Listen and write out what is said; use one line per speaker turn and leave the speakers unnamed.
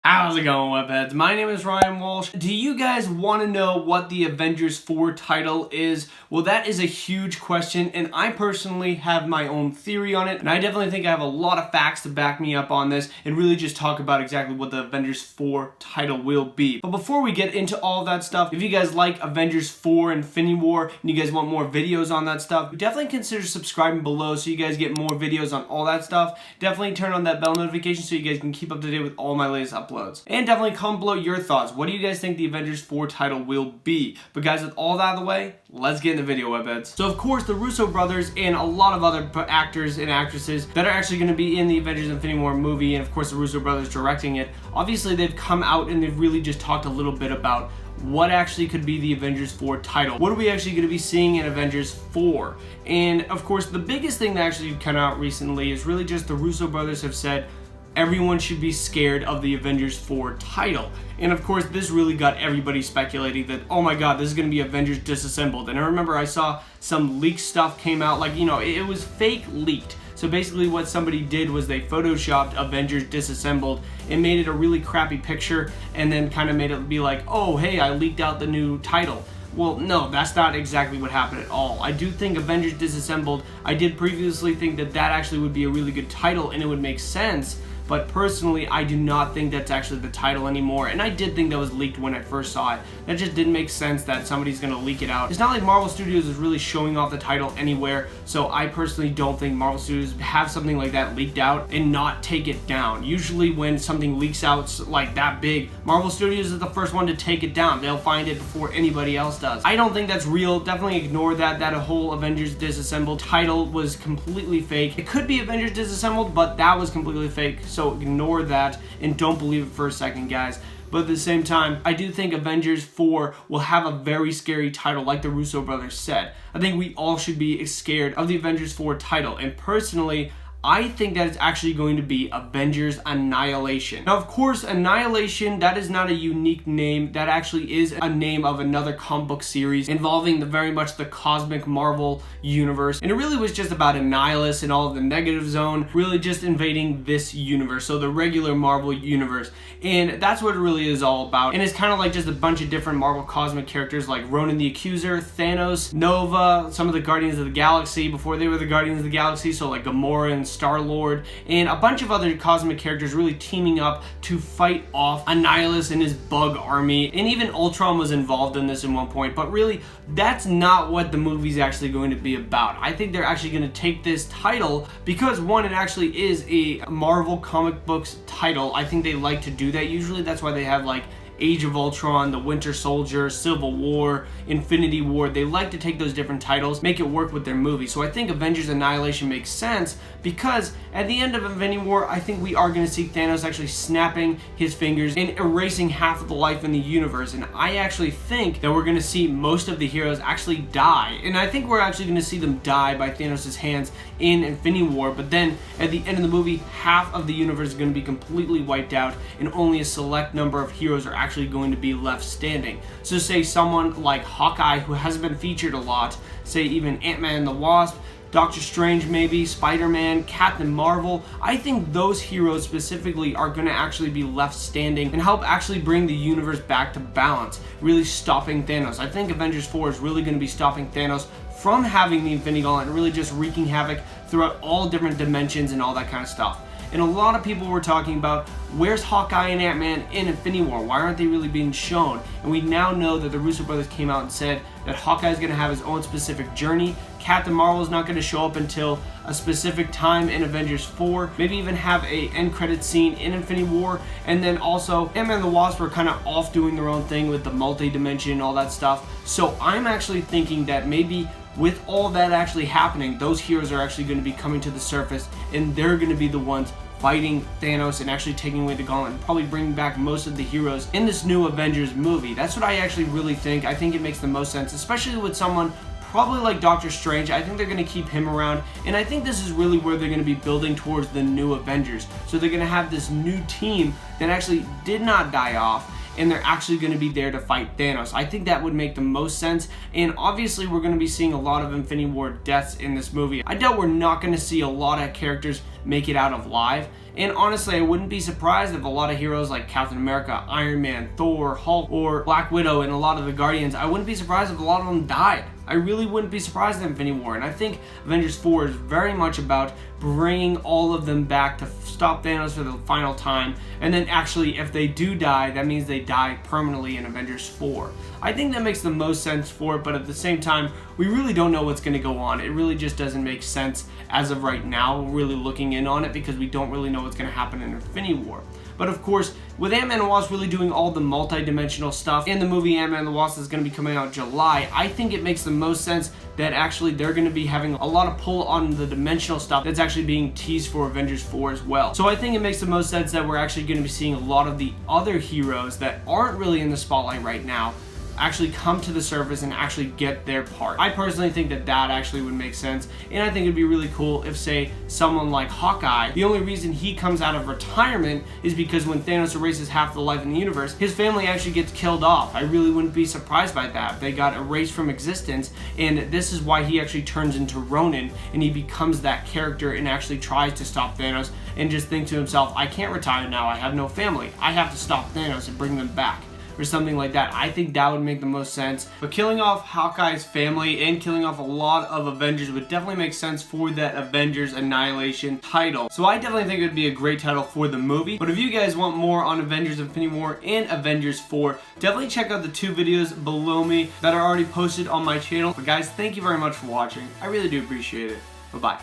How's it going, Webheads? My name is Ryan Walsh. Do you guys want to know what the Avengers 4 title is? Well, that is a huge question, and I personally have my own theory on it, and I definitely think I have a lot of facts to back me up on this and really just talk about exactly what the Avengers 4 title will be. But before we get into all of that stuff, if you guys like Avengers 4 Infinity War and you guys want more videos on that stuff, definitely consider subscribing below so you guys get more videos on all that stuff. Definitely turn on that bell notification so you guys can keep up to date with all my latest uploads. And definitely comment below your thoughts. What do you guys think the Avengers 4 title will be? But guys, with all that out of the way, let's get into the video, Webheads. So of course, the Russo brothers and a lot of other actors and actresses that are actually going to be in the Avengers Infinity War movie, and of course the Russo brothers directing it, obviously they've come out and they've really just talked a little bit about what actually could be the Avengers 4 title. What are we actually going to be seeing in Avengers 4? And of course, the biggest thing that actually came out recently is really just the Russo brothers have said everyone should be scared of the Avengers 4 title. And of course, this really got everybody speculating that, oh my god, this is going to be Avengers Disassembled. And I remember I saw some leaked stuff came out, like, you know, it was fake leaked. So basically what somebody did was they photoshopped Avengers Disassembled and made it a really crappy picture and then kind of made it be like, oh hey, I leaked out the new title. Well, no, that's not exactly what happened at all. I do think Avengers Disassembled, I did previously think that that actually would be a really good title and it would make sense. But personally, I do not think that's actually the title anymore. And I did think that was leaked when I first saw it. That just didn't make sense that somebody's going to leak it out. It's not like Marvel Studios is really showing off the title anywhere. So I personally don't think Marvel Studios have something like that leaked out and not take it down. Usually when something leaks out like that big, Marvel Studios is the first one to take it down. They'll find it before anybody else does. I don't think that's real. Definitely ignore that. That whole Avengers Disassembled title was completely fake. It could be Avengers Disassembled, but that was completely fake. So ignore that and don't believe it for a second, guys. But at the same time, I do think Avengers 4 will have a very scary title, like the Russo brothers said. I think we all should be scared of the Avengers 4 title, and personally, I think that it's actually going to be Avengers Annihilation. Now, of course, Annihilation, that is not a unique name. That actually is a name of another comic book series involving very much the cosmic Marvel universe. And it really was just about Annihilus and all of the negative zone, really just invading this universe, so the regular Marvel universe. And that's what it really is all about. And it's kind of like just a bunch of different Marvel cosmic characters like Ronan the Accuser, Thanos, Nova, some of the Guardians of the Galaxy before they were the Guardians of the Galaxy, so like Gamora and Star-Lord, and a bunch of other cosmic characters really teaming up to fight off Annihilus and his bug army, and even Ultron was involved in this at one point, but really that's not what the movie's actually going to be about. I think they're actually going to take this title because, one, it actually is a Marvel comic books title. I think they like to do that usually. That's why they have like Age of Ultron, The Winter Soldier, Civil War, Infinity War. They like to take those different titles, make it work with their movie. So I think Avengers Annihilation makes sense because at the end of Infinity War, I think we are going to see Thanos actually snapping his fingers and erasing half of the life in the universe. And I actually think that we're going to see most of the heroes actually die. And I think we're actually going to see them die by Thanos' hands in Infinity War. But then at the end of the movie, half of the universe is going to be completely wiped out and only a select number of heroes are actually going to be left standing. So say someone like Hawkeye, who hasn't been featured a lot, say even Ant-Man and the Wasp, Doctor Strange maybe, Spider-Man, Captain Marvel, I think those heroes specifically are going to actually be left standing and help actually bring the universe back to balance, really stopping Thanos. I think Avengers 4 is really going to be stopping Thanos from having the Infinity Gauntlet and really just wreaking havoc throughout all different dimensions and all that kind of stuff. And a lot of people were talking about, where's Hawkeye and Ant-Man in Infinity War? Why aren't they really being shown? And we now know that the Russo brothers came out and said that Hawkeye is going to have his own specific journey. Captain Marvel is not going to show up until a specific time in Avengers 4. Maybe even have a end credit scene in Infinity War. And then also, Ant-Man and the Wasp were kind of off doing their own thing with the multi-dimension and all that stuff. So I'm actually thinking that maybe with all that actually happening, those heroes are actually going to be coming to the surface and they're going to be the ones fighting Thanos and actually taking away the gauntlet and probably bringing back most of the heroes in this new Avengers movie. That's what I actually really think. I think it makes the most sense, especially with someone probably like Doctor Strange. I think they're going to keep him around, and I think this is really where they're going to be building towards the new Avengers. So they're going to have this new team that actually did not die off, and they're actually going to be there to fight Thanos. I think that would make the most sense, and obviously we're going to be seeing a lot of Infinity War deaths in this movie. I doubt we're not going to see a lot of characters make it out alive. And honestly, I wouldn't be surprised if a lot of heroes like Captain America, Iron Man, Thor, Hulk, or Black Widow, and a lot of the Guardians, I wouldn't be surprised if a lot of them died. I really wouldn't be surprised in Infinity War. And I think Avengers 4 is very much about bringing all of them back to stop Thanos for the final time. And then actually, if they do die, that means they die permanently in Avengers 4. I think that makes the most sense for it, but at the same time, we really don't know what's going to go on. It really just doesn't make sense as of right now, really looking in on it, because we don't really know what's going to happen in Infinity War. But of course, with Ant-Man and the Wasp really doing all the multi-dimensional stuff, and the movie Ant-Man and the Wasp is going to be coming out in July, I think it makes the most sense that actually they're going to be having a lot of pull on the dimensional stuff that's actually being teased for Avengers 4 as well. So I think it makes the most sense that we're actually going to be seeing a lot of the other heroes that aren't really in the spotlight right now actually come to the surface and actually get their part. I personally think that that actually would make sense, and I think it'd be really cool if, say, someone like Hawkeye, the only reason he comes out of retirement is because when Thanos erases half the life in the universe, his family actually gets killed off. I really wouldn't be surprised by that. They got erased from existence, and this is why he actually turns into Ronin, and he becomes that character and actually tries to stop Thanos and just think to himself, I can't retire now, I have no family. I have to stop Thanos and bring them back, or something like that. I think that would make the most sense. But killing off Hawkeye's family and killing off a lot of Avengers would definitely make sense for that Avengers Annihilation title. So I definitely think it would be a great title for the movie. But if you guys want more on Avengers Infinity War and Avengers 4, definitely check out the 2 videos below me that are already posted on my channel. But guys, thank you very much for watching. I really do appreciate it. Bye-bye.